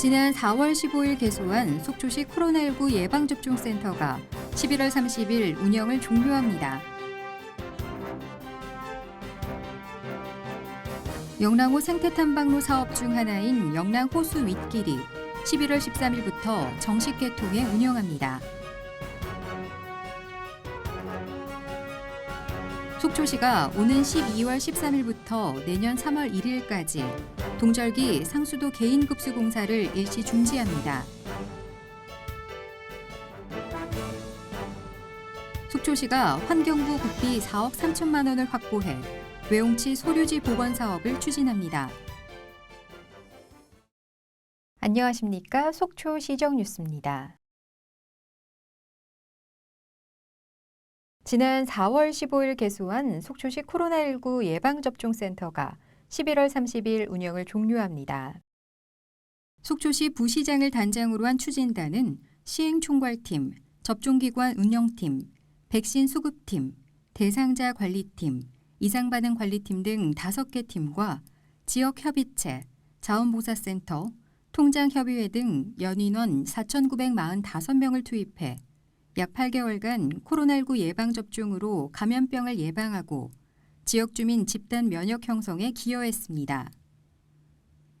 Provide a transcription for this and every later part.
지난 4월 15일 개소한 속초시 코로나19 예방접종센터가 11월 30일 운영을 종료합니다. 영랑호 생태탐방로 사업 중 하나인 영랑호수 윗길이 11월 13일부터 정식 개통해 운영합니다. 속초시가 오는 12월 13일부터 내년 3월 1일까지 동절기 상수도 개인급수공사를 일시 중지합니다. 속초시가 환경부 국비 4억 3천만 원을 확보해 외홍치 소류지 복원 사업을 추진합니다. 안녕하십니까? 속초시정 뉴스입니다. 지난 4월 15일 개소한 속초시 코로나19 예방접종센터가 11월 30일 운영을 종료합니다. 속초시 부시장을 단장으로 한 추진단은 시행총괄팀, 접종기관 운영팀, 백신 수급팀, 대상자 관리팀, 이상반응 관리팀 등 5개 팀과 지역협의체, 자원봉사센터, 통장협의회 등 연인원 4,945명을 투입해 약 8개월간 코로나19 예방접종으로 감염병을 예방하고 지역 주민 집단 면역 형성에 기여했습니다.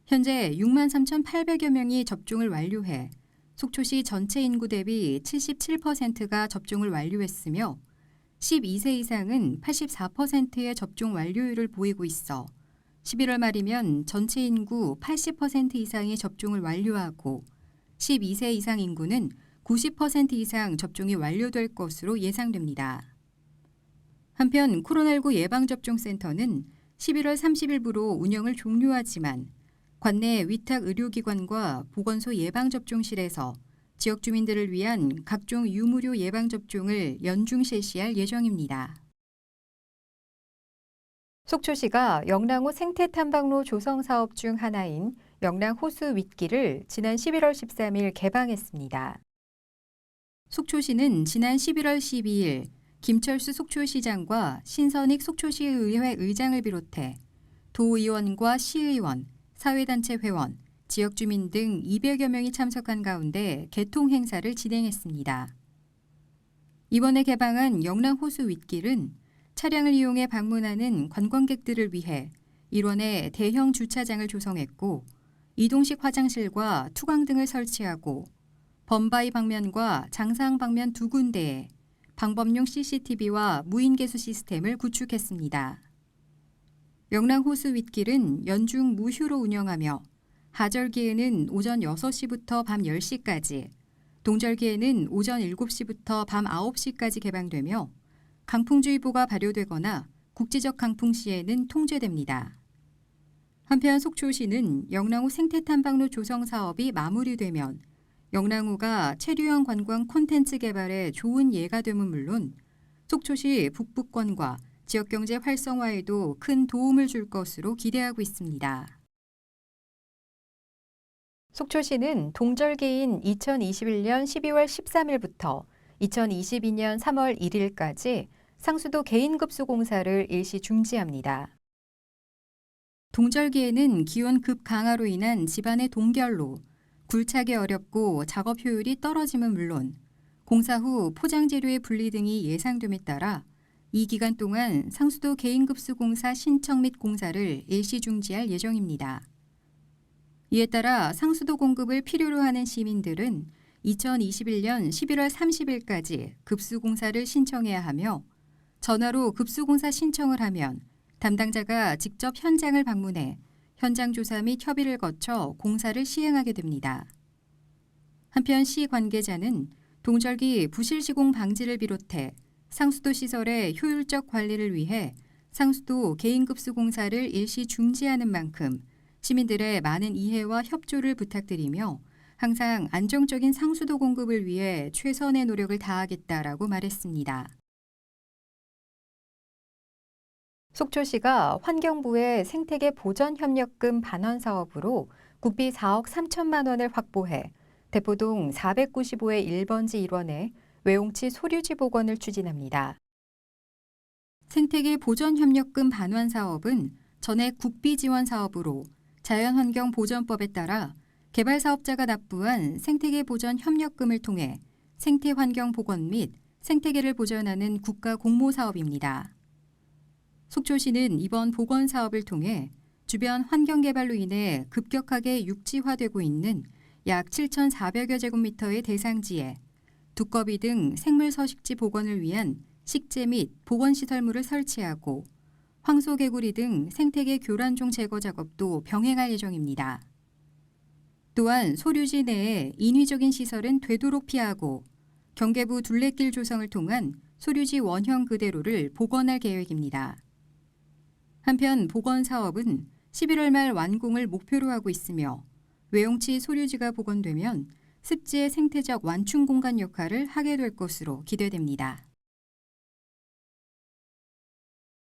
현재 63,800여 명이 접종을 완료해 속초시 전체 인구 대비 77%가 접종을 완료했으며 12세 이상은 84%의 접종 완료율을 보이고 있어 11월 말이면 전체 인구 80% 이상이 접종을 완료하고 12세 이상 인구는 90% 이상 접종이 완료될 것으로 예상됩니다. 한편 코로나19 예방접종센터는 11월 30일부로 운영을 종료하지만 관내 위탁 의료기관과 보건소 예방접종실에서 지역 주민들을 위한 각종 유무료 예방접종을 연중 실시할 예정입니다. 속초시가 영랑호 생태탐방로 조성 사업 중 하나인 영랑호수 윗길을 지난 11월 13일 개방했습니다. 속초시는 지난 11월 12일 김철수 속초시장과 신선익 속초시의회 의장을 비롯해 도의원과 시의원, 사회단체 회원, 지역 주민 등 200여 명이 참석한 가운데 개통 행사를 진행했습니다. 이번에 개방한 영랑호수 윗길은 차량을 이용해 방문하는 관광객들을 위해 일원에 대형 주차장을 조성했고 이동식 화장실과 투광 등을 설치하고 범바위 방면과 장사항 방면 2군데에 방범용 CCTV와 무인개수 시스템을 구축했습니다. 영랑호수 윗길은 연중 무휴로 운영하며 하절기에는 오전 6시부터 밤 10시까지, 동절기에는 오전 7시부터 밤 9시까지 개방되며 강풍주의보가 발효되거나 국지적 강풍 시에는 통제됩니다. 한편 속초시는 영랑호 생태탐방로 조성 사업이 마무리되면 영랑호가 체류형 관광 콘텐츠 개발에 좋은 예가 됨은 물론 속초시 북부권과 지역경제 활성화에도 큰 도움을 줄 것으로 기대하고 있습니다. 속초시는 동절기인 2021년 12월 13일부터 2022년 3월 1일까지 상수도 개인급수공사를 일시 중지합니다. 동절기에는 기온 급강하로 인한 집안의 동결로 굴착이 어렵고 작업 효율이 떨어짐은 물론 공사 후 포장재료의 분리 등이 예상됨에 따라 이 기간 동안 상수도 개인급수공사 신청 및 공사를 일시 중지할 예정입니다. 이에 따라 상수도 공급을 필요로 하는 시민들은 2021년 11월 30일까지 급수공사를 신청해야 하며 전화로 급수공사 신청을 하면 담당자가 직접 현장을 방문해 현장 조사 및 협의를 거쳐 공사를 시행하게 됩니다. 한편 시 관계자는 동절기 부실 시공 방지를 비롯해 상수도 시설의 효율적 관리를 위해 상수도 개인급수공사를 일시 중지하는 만큼 시민들의 많은 이해와 협조를 부탁드리며 항상 안정적인 상수도 공급을 위해 최선의 노력을 다하겠다라고 말했습니다. 속초시가 환경부의 생태계 보전협력금 반환 사업으로 국비 4억 3천만 원을 확보해 대포동 495의 1번지 1원에 외용치 소류지 복원을 추진합니다. 생태계 보전협력금 반환 사업은 전액 국비 지원 사업으로 자연환경보전법에 따라 개발사업자가 납부한 생태계 보전 협력금을 통해 생태환경 복원 및 생태계를 보전하는 국가 공모 사업입니다. 속초시는 이번 복원 사업을 통해 주변 환경개발로 인해 급격하게 육지화되고 있는 약 7,400여 제곱미터의 대상지에 두꺼비 등 생물서식지 복원을 위한 식재 및 복원시설물을 설치하고 황소개구리 등 생태계 교란종 제거 작업도 병행할 예정입니다. 또한 소류지 내에 인위적인 시설은 되도록 피하고 경계부 둘레길 조성을 통한 소류지 원형 그대로를 복원할 계획입니다. 한편 복원 사업은 11월 말 완공을 목표로 하고 있으며 외용치 소류지가 복원되면 습지의 생태적 완충 공간 역할을 하게 될 것으로 기대됩니다.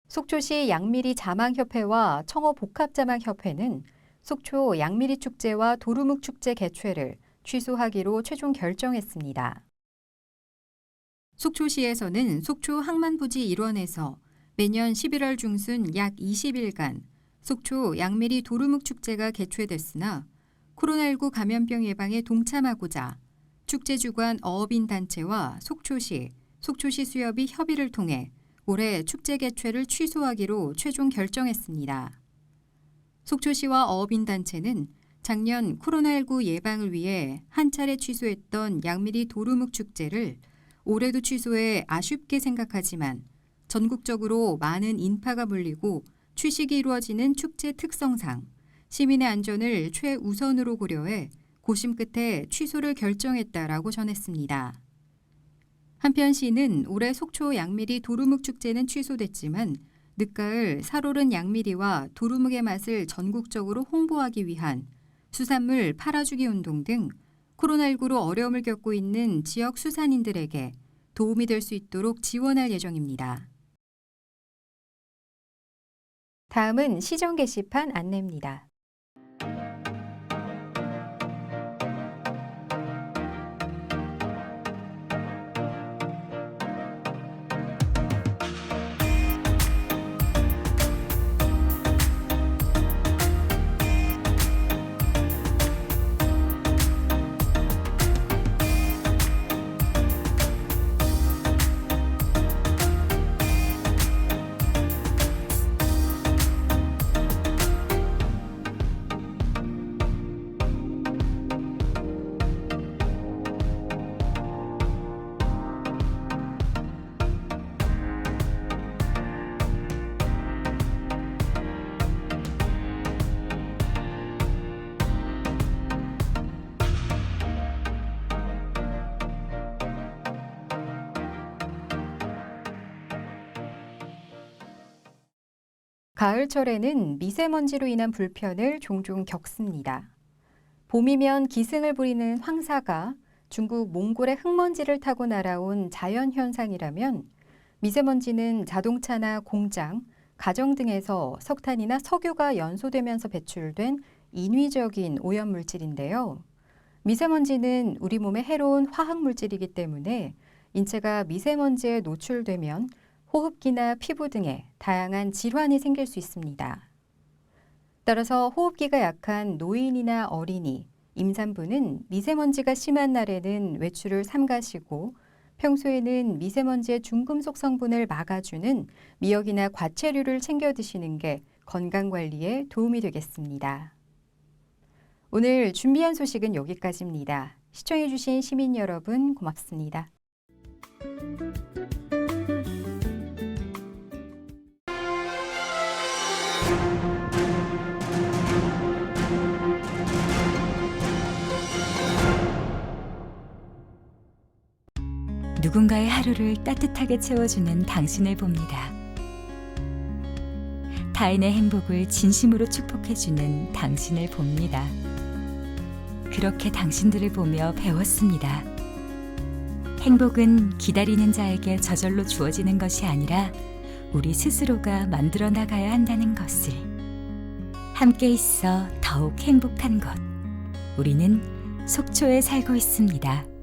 속초시 양미리 자망협회와 청어 복합자망협회는 속초 양미리 축제와 도루묵 축제 개최를 취소하기로 최종 결정했습니다. 속초시에서는 속초 항만부지 일원에서 매년 11월 중순 약 20일간 속초 양미리 도루묵 축제가 개최됐으나 코로나19 감염병 예방에 동참하고자 축제 주관 어업인 단체와 속초시 수협이 협의를 통해 올해 축제 개최를 취소하기로 최종 결정했습니다. 속초시와 어업인 단체는 작년 코로나19 예방을 위해 한 차례 취소했던 양미리 도루묵 축제를 올해도 취소해 아쉽게 생각하지만 전국적으로 많은 인파가 몰리고 취식이 이루어지는 축제 특성상 시민의 안전을 최우선으로 고려해 고심 끝에 취소를 결정했다라고 전했습니다. 한편 시는 올해 속초 양미리 도루묵 축제는 취소됐지만 늦가을 살오른 양미리와 도루묵의 맛을 전국적으로 홍보하기 위한 수산물 팔아주기 운동 등 코로나19로 어려움을 겪고 있는 지역 수산인들에게 도움이 될 수 있도록 지원할 예정입니다. 다음은 시정 게시판 안내입니다. 가을철에는 미세먼지로 인한 불편을 종종 겪습니다. 봄이면 기승을 부리는 황사가 중국 몽골의 흙먼지를 타고 날아온 자연현상이라면 미세먼지는 자동차나 공장, 가정 등에서 석탄이나 석유가 연소되면서 배출된 인위적인 오염물질인데요. 미세먼지는 우리 몸에 해로운 화학물질이기 때문에 인체가 미세먼지에 노출되면 호흡기나 피부 등에 다양한 질환이 생길 수 있습니다. 따라서 호흡기가 약한 노인이나 어린이, 임산부는 미세먼지가 심한 날에는 외출을 삼가시고 평소에는 미세먼지의 중금속 성분을 막아주는 미역이나 과채류를 챙겨 드시는 게 건강관리에 도움이 되겠습니다. 오늘 준비한 소식은 여기까지입니다. 시청해주신 시민 여러분 고맙습니다. 누군가의 하루를 따뜻하게 채워주는 당신을 봅니다. 타인의 행복을 진심으로 축복해주는 당신을 봅니다. 그렇게 당신들을 보며 배웠습니다. 행복은 기다리는 자에게 저절로 주어지는 것이 아니라 우리 스스로가 만들어 나가야 한다는 것을. 함께 있어 더욱 행복한 것. 우리는 속초에 살고 있습니다.